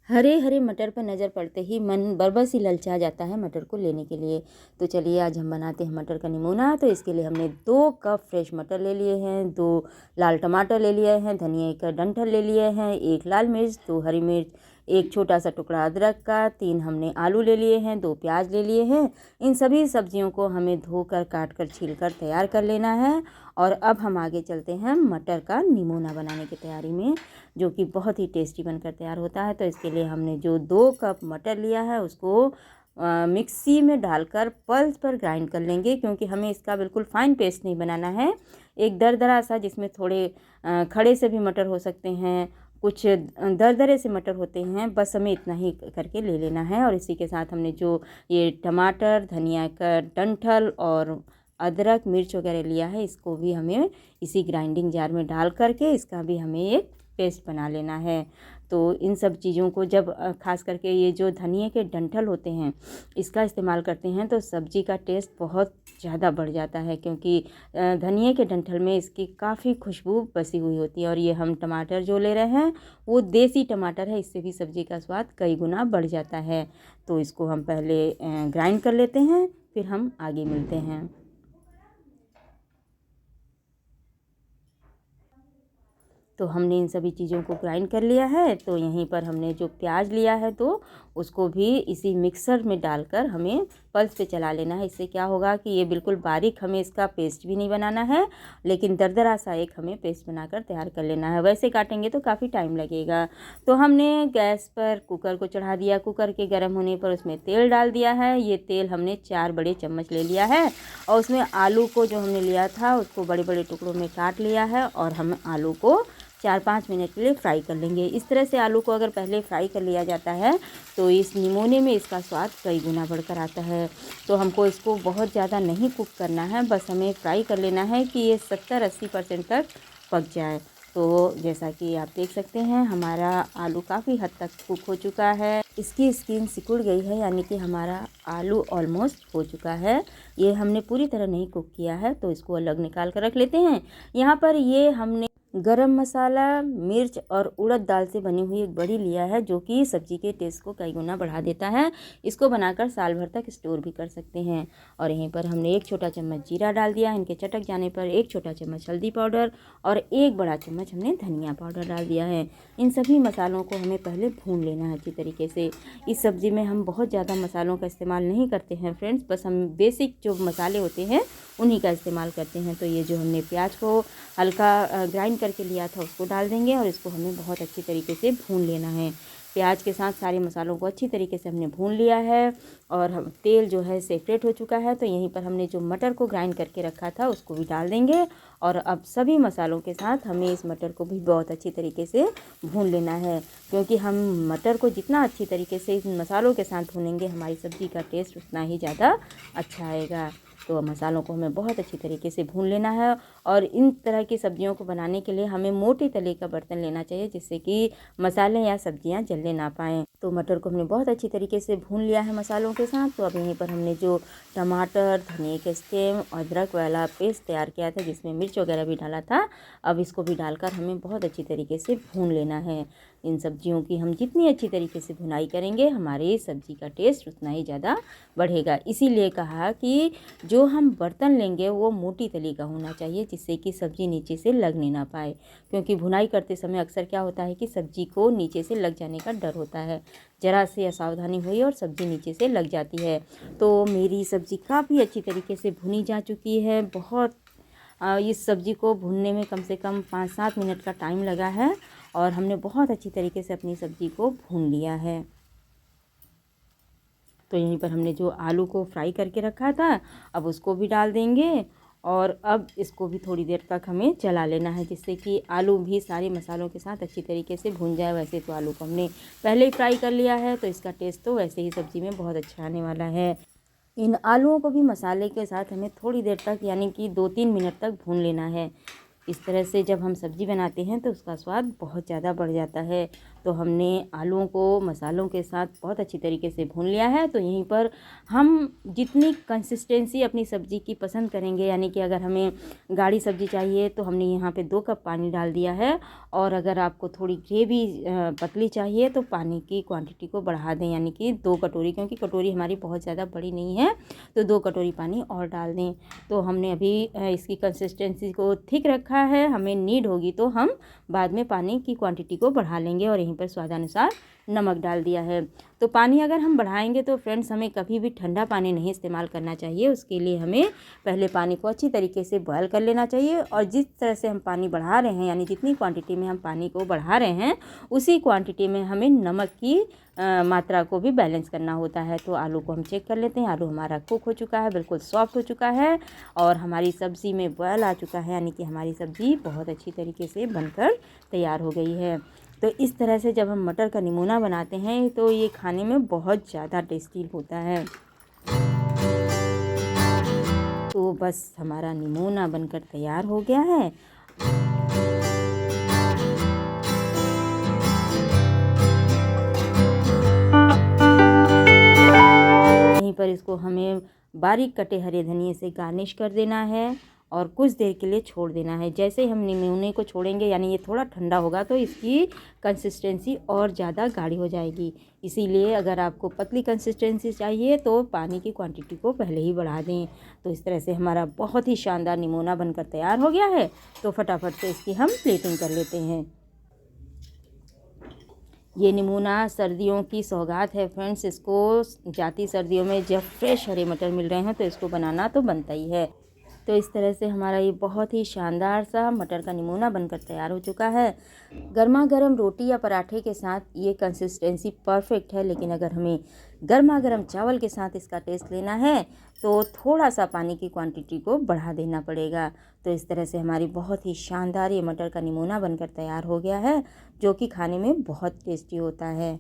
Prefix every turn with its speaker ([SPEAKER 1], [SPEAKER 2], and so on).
[SPEAKER 1] हरे हरे मटर पर नज़र पड़ते ही मन बरबस ही ललचा जाता है मटर को लेने के लिए। तो चलिए आज हम बनाते हैं मटर का निमोना। तो इसके लिए हमने 2 कप फ्रेश मटर ले लिए हैं, 2 लाल टमाटर ले लिए हैं, धनिया का डंठल ले लिए हैं, 1 लाल मिर्च, 2 हरी मिर्च, 1 छोटा सा टुकड़ा अदरक का, 3 हमने आलू ले लिए हैं, 2 प्याज ले लिए हैं। इन सभी सब्जियों को हमें धोकर काट कर छील कर तैयार कर लेना है। और अब हम आगे चलते हैं मटर का निमोना बनाने की तैयारी में, जो कि बहुत ही टेस्टी बनकर तैयार होता है। तो इसके लिए हमने जो 2 कप मटर लिया है उसको मिक्सी में डालकर पल्स पर ग्राइंड कर लेंगे, क्योंकि हमें इसका बिल्कुल फाइन पेस्ट नहीं बनाना है। एक दरदरा सा, जिसमें थोड़े खड़े से भी मटर हो सकते हैं, कुछ दरदरे से मटर होते हैं, बस हमें इतना ही करके ले लेना है। और इसी के साथ हमने जो ये टमाटर, धनिया का डंठल और अदरक मिर्च वगैरह लिया है, इसको भी हमें इसी ग्राइंडिंग जार में डाल करके इसका भी हमें एक पेस्ट बना लेना है। तो इन सब चीज़ों को जब खास करके ये जो धनिया के डंठल होते हैं इसका इस्तेमाल करते हैं तो सब्ज़ी का टेस्ट बहुत ज़्यादा बढ़ जाता है, क्योंकि धनिया के डंठल में इसकी काफ़ी खुशबू बसी हुई होती है। और ये हम टमाटर जो ले रहे हैं वो देसी टमाटर है, इससे भी सब्ज़ी का स्वाद कई गुना बढ़ जाता है। तो इसको हम पहले ग्राइंड कर लेते हैं, फिर हम आगे मिलते हैं। तो हमने इन सभी चीज़ों को ग्राइंड कर लिया है। तो यहीं पर हमने जो प्याज लिया है तो उसको भी इसी मिक्सर में डालकर हमें पल्स पे चला लेना है। इससे क्या होगा कि ये बिल्कुल बारीक हमें इसका पेस्ट भी नहीं बनाना है, लेकिन दरदरा सा एक हमें पेस्ट बनाकर तैयार कर लेना है। वैसे काटेंगे तो काफ़ी टाइम लगेगा। तो हमने गैस पर कुकर को चढ़ा दिया। कुकर के गर्म होने पर उसमें तेल डाल दिया है। ये तेल हमने 4 बड़े चम्मच ले लिया है और उसमें आलू को जो हमने लिया था उसको बड़े बड़े टुकड़ों में काट लिया है और हम आलू को 4-5 मिनट के लिए फ्राई कर लेंगे। इस तरह से आलू को अगर पहले फ्राई कर लिया जाता है तो इस निमोने में इसका स्वाद कई गुना बढ़कर आता है। तो हमको इसको बहुत ज़्यादा नहीं कुक करना है, बस हमें फ्राई कर लेना है कि ये 70-80% तक पक जाए। तो जैसा कि आप देख सकते हैं हमारा आलू काफ़ी हद तक कुक हो चुका है, इसकी स्किन सिकुड़ गई है, यानी कि हमारा आलू ऑलमोस्ट हो चुका है। ये हमने पूरी तरह नहीं कुक किया है, तो इसको अलग निकाल कर रख लेते हैं। यहाँ पर ये हमने गरम मसाला, मिर्च और उड़द दाल से बनी हुई एक बड़ी लिया है, जो कि सब्ज़ी के टेस्ट को कई गुना बढ़ा देता है। इसको बनाकर साल भर तक स्टोर भी कर सकते हैं। और यहीं पर हमने 1 छोटा चम्मच जीरा डाल दिया। इनके चटक जाने पर 1 छोटा चम्मच हल्दी पाउडर और 1 बड़ा चम्मच हमने धनिया पाउडर डाल दिया है। इन सभी मसालों को हमें पहले भून लेना है अच्छी तरीके से। इस सब्ज़ी में हम बहुत ज़्यादा मसालों का इस्तेमाल नहीं करते हैं फ्रेंड्स, बस हम बेसिक जो मसाले होते हैं उन्हीं का इस्तेमाल करते हैं। तो ये जो हमने प्याज को हल्का ग्राइंड करके लिया था उसको डाल देंगे और इसको हमें बहुत अच्छी तरीके से भून लेना है। प्याज के साथ सारे मसालों को अच्छी तरीके से हमने भून लिया है और हम तेल जो है सेपरेट हो चुका है। तो यहीं पर हमने जो मटर को ग्राइंड करके रखा था उसको भी डाल देंगे और अब सभी मसालों के साथ हमें इस मटर को भी बहुत अच्छी तरीके से भून लेना है, क्योंकि हम मटर को जितना अच्छी तरीके से इन मसालों के साथ भूनेंगे हमारी सब्ज़ी का टेस्ट उतना ही ज़्यादा अच्छा आएगा। तो मसालों को हमें बहुत अच्छी तरीके से भून लेना है। और इन तरह की सब्जियों को बनाने के लिए हमें मोटे तले का बर्तन लेना चाहिए, जिससे कि मसाले या सब्जियां जलने ना पाएँ। तो मटर को हमने बहुत अच्छी तरीके से भून लिया है मसालों के साथ। तो अब यहीं पर हमने जो टमाटर, धनिया के स्टेम, अदरक वाला पेस्ट तैयार किया था जिसमें मिर्च वगैरह भी डाला था, अब इसको भी डालकर हमें बहुत अच्छी तरीके से भून लेना है। इन सब्जियों की हम जितनी अच्छी तरीके से भुनाई करेंगे हमारी सब्ज़ी का टेस्ट उतना ही ज़्यादा बढ़ेगा। इसीलिए कहा कि जो हम बर्तन लेंगे वो मोटी तली का होना चाहिए, जिससे कि सब्ज़ी नीचे से लगने ना पाए, क्योंकि भुनाई करते समय अक्सर क्या होता है कि सब्ज़ी को नीचे से लग जाने का डर होता है। ज़रा सी असावधानी हुई और सब्ज़ी नीचे से लग जाती है। तो मेरी सब्ज़ी काफ़ी अच्छी तरीके से भुनी जा चुकी है। बहुत इस सब्ज़ी को भूनने में कम से कम 5-7 मिनट का टाइम लगा है और हमने बहुत अच्छी तरीके से अपनी सब्ज़ी को भून लिया है। तो यहीं पर हमने जो आलू को फ्राई करके रखा था अब उसको भी डाल देंगे और अब इसको भी थोड़ी देर तक हमें चला लेना है, जिससे कि आलू भी सारे मसालों के साथ अच्छी तरीके से भून जाए। वैसे तो आलू को हमने पहले ही फ्राई कर लिया है, तो इसका टेस्ट तो वैसे ही सब्ज़ी में बहुत अच्छा आने वाला है। इन आलूओं को भी मसाले के साथ हमें थोड़ी देर तक यानी कि 2-3 मिनट तक भून लेना है। इस तरह से जब हम सब्ज़ी बनाते हैं तो उसका स्वाद बहुत ज़्यादा बढ़ जाता है। तो हमने आलूओं को मसालों के साथ बहुत अच्छी तरीके से भून लिया है। तो यहीं पर हम जितनी कंसिस्टेंसी अपनी सब्ज़ी की पसंद करेंगे, यानी कि अगर हमें गाढ़ी सब्ज़ी चाहिए तो हमने यहाँ पे 2 कप पानी डाल दिया है, और अगर आपको थोड़ी ग्रेवी पतली चाहिए तो पानी की क्वांटिटी को बढ़ा दें, यानी कि 2 कटोरी, क्योंकि कटोरी हमारी बहुत ज़्यादा बड़ी नहीं है, तो 2 कटोरी पानी और डाल दें। तो हमने अभी इसकी कंसिस्टेंसी को थिक रखा है, हमें नीड होगी तो हम बाद में पानी की क्वांटिटी को बढ़ा लेंगे, और यहीं पर स्वादानुसार नमक डाल दिया है। तो पानी अगर हम बढ़ाएंगे तो फ्रेंड्स हमें कभी भी ठंडा पानी नहीं इस्तेमाल करना चाहिए। उसके लिए हमें पहले पानी को अच्छी तरीके से बॉयल कर लेना चाहिए, और जिस तरह से हम पानी बढ़ा रहे हैं, यानी जितनी क्वांटिटी में हम पानी को बढ़ा रहे हैं उसी क्वांटिटी में हमें नमक की मात्रा को भी बैलेंस करना होता है। तो आलू को हम चेक कर लेते हैं। आलू हमारा कुक हो चुका है, बिल्कुल सॉफ्ट हो चुका है, और हमारी सब्ज़ी में बॉयल आ चुका है, यानी कि हमारी सब्ज़ी बहुत अच्छी तरीके से बनकर तैयार हो गई है। तो इस तरह से जब हम मटर का निमोना बनाते हैं तो ये खाने में बहुत ज़्यादा टेस्टी होता है। तो बस हमारा निमोना बनकर तैयार हो गया है। यहीं पर इसको हमें बारीक कटे हरे धनिये से गार्निश कर देना है, और कुछ देर के लिए छोड़ देना है। जैसे ही हम निमोने को छोड़ेंगे, यानी ये थोड़ा ठंडा होगा, तो इसकी कंसिस्टेंसी और ज़्यादा गाढ़ी हो जाएगी। इसीलिए अगर आपको पतली कंसिस्टेंसी चाहिए तो पानी की क्वांटिटी को पहले ही बढ़ा दें। तो इस तरह से हमारा बहुत ही शानदार निमोना बनकर तैयार हो गया है। तो फटाफट से इसकी हम प्लेटिंग कर लेते हैं। ये निमोना सर्दियों की सौगात है फ्रेंड्स। इसको जाती सर्दियों में जब फ्रेश हरे मटर मिल रहे हैं तो इसको बनाना तो बनता ही है। तो इस तरह से हमारा ये बहुत ही शानदार सा मटर का निमोना बनकर तैयार हो चुका है। गर्मा गर्म रोटी या पराठे के साथ ये कंसिस्टेंसी परफेक्ट है, लेकिन अगर हमें गर्मा गर्म चावल के साथ इसका टेस्ट लेना है तो थोड़ा सा पानी की क्वांटिटी को बढ़ा देना पड़ेगा। तो इस तरह से हमारी बहुत ही शानदार ये मटर का निमोना बनकर तैयार हो गया है, जो कि खाने में बहुत टेस्टी होता है।